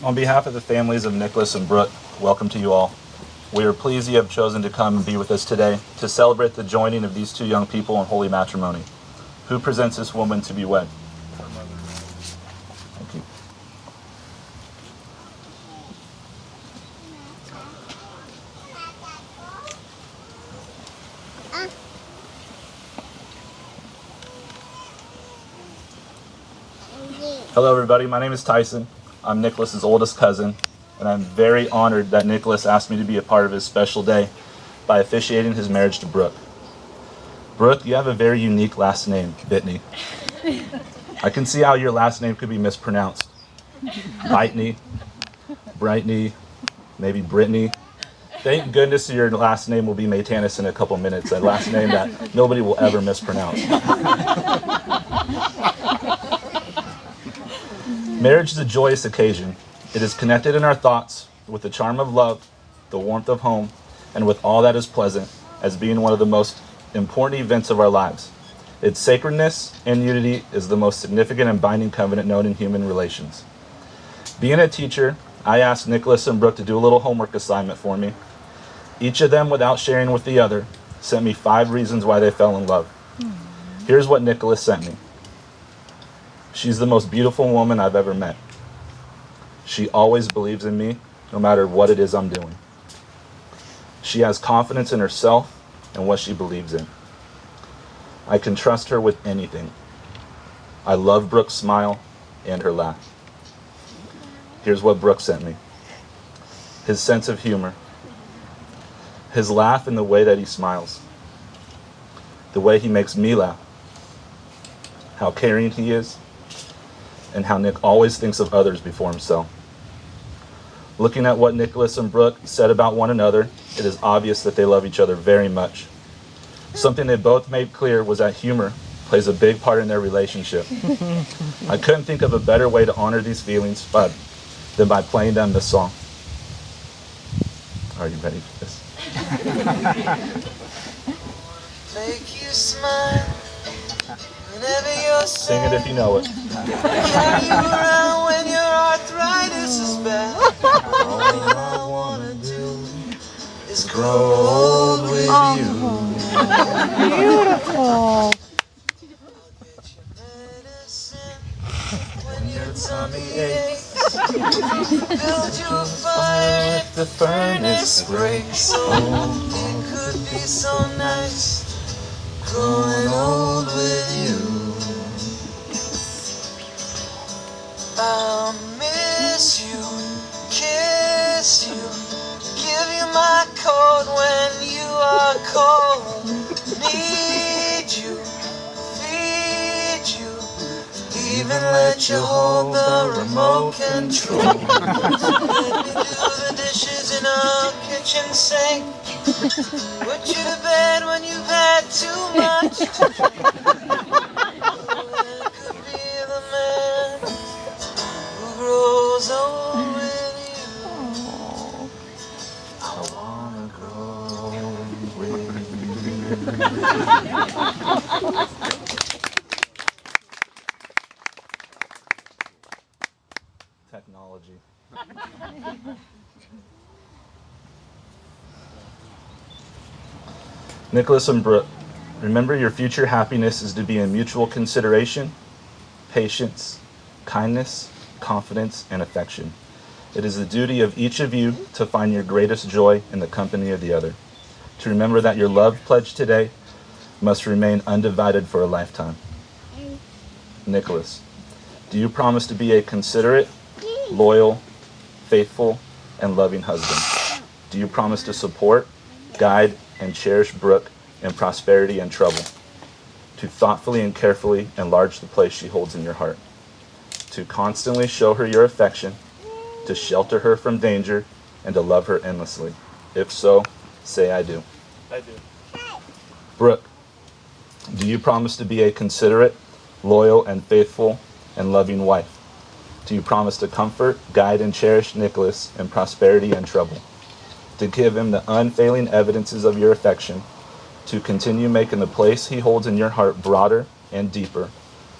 On behalf of the families of Nicholas and Brooke, welcome to you all. We are pleased you have chosen to come and be with us today to celebrate the joining of these two young people in holy matrimony. Who presents this woman to be wed? Thank you. Hello everybody, my name is Tyson. I'm Nicholas's oldest cousin, and I'm very honored that Nicholas asked me to be a part of his special day by officiating his marriage to Brooke. Brooke, you have a very unique last name, Bitney. I can see how your last name could be mispronounced. Bitney, Brightney, maybe Brittany. Thank goodness your last name will be Maytanis in a couple minutes, a last name that nobody will ever mispronounce. Marriage is a joyous occasion. It is connected in our thoughts with the charm of love, the warmth of home, and with all that is pleasant as being one of the most important events of our lives. Its sacredness and unity is the most significant and binding covenant known in human relations. Being a teacher, I asked Nicholas and Brooke to do a little homework assignment for me. Each of them, without sharing with the other, sent me 5 reasons why they fell in love. Here's what Nicholas sent me. She's the most beautiful woman I've ever met. She always believes in me, no matter what it is I'm doing. She has confidence in herself and what she believes in. I can trust her with anything. I love Brooke's smile and her laugh. Here's what Brooke sent me. His sense of humor. His laugh and the way that he smiles. The way he makes me laugh. How caring he is. And how Nick always thinks of others before himself. Looking at what Nicholas and Brooke said about one another, it is obvious that they love each other very much. Something they both made clear was that humor plays a big part in their relationship. I couldn't think of a better way to honor these feelings than by playing them this song. Are you ready for this? Make you smile whenever you're Sing it if you know it. carry you around when your arthritis is bad. All I wanna do is grow old with you. Beautiful. I'll get you medicine when your tummy aches. Build you a fire if the furnace breaks. Oh, it could be so nice growing old with you. I'll miss you, kiss you, give you my coat when you are cold. Need you, feed you, even let you hold the remote control. Let me do the dishes in our kitchen sink. Put you to bed when you've had too much to drink. I could be the man who grows old with you. I wanna grow with Technology. Nicholas and Brooke, remember your future happiness is to be in mutual consideration, patience, kindness, confidence, and affection. It is the duty of each of you to find your greatest joy in the company of the other. To remember that your love pledged today must remain undivided for a lifetime. Nicholas, do you promise to be a considerate, loyal, faithful, and loving husband? Do you promise to support, guide, and cherish Brooke in prosperity and trouble? To thoughtfully and carefully enlarge the place she holds in your heart? To constantly show her your affection, to shelter her from danger, and to love her endlessly? If so, say I do. I do. Brooke, do you promise to be a considerate, loyal, and faithful and loving wife? Do you promise to comfort, guide, and cherish Nicholas in prosperity and trouble? To give him the unfailing evidences of your affection, to continue making the place he holds in your heart broader and deeper,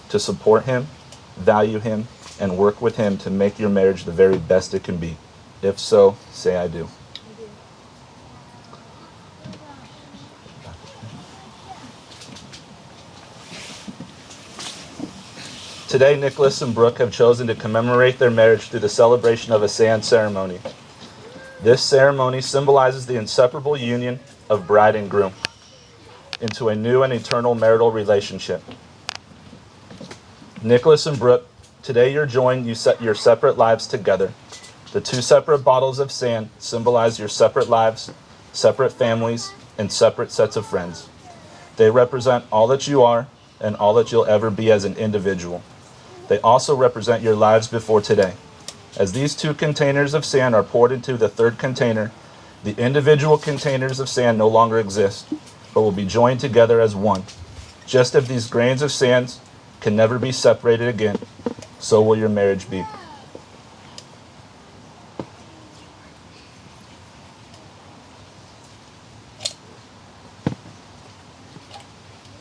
to support him, value him, and work with him to make your marriage the very best it can be? If so, say I do. Today, Nicholas and Brooke have chosen to commemorate their marriage through the celebration of a sand ceremony. This ceremony symbolizes the inseparable union of bride and groom into a new and eternal marital relationship. Nicholas and Brooke, today you're joined, you set your separate lives together. The two separate bottles of sand symbolize your separate lives, separate families, and separate sets of friends. They represent all that you are and all that you'll ever be as an individual. They also represent your lives before today. As these two containers of sand are poured into the third container, the individual containers of sand no longer exist, but will be joined together as one. Just as these grains of sand can never be separated again, so will your marriage be.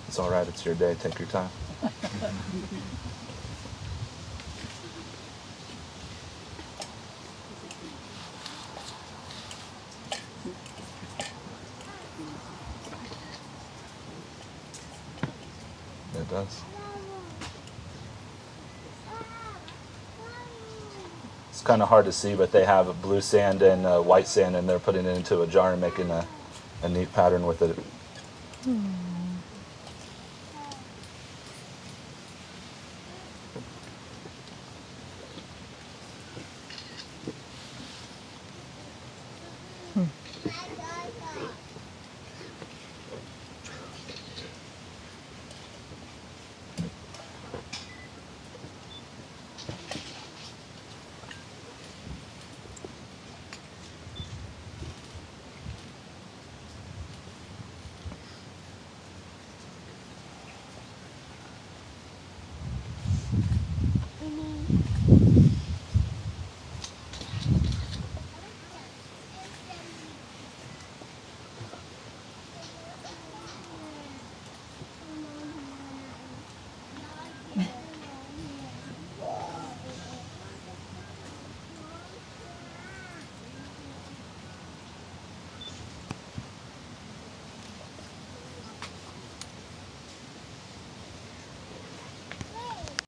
It's all right, it's your day, take your time. It does. It's kind of hard to see, but they have blue sand and white sand, and they're putting it into a jar and making a neat pattern with it.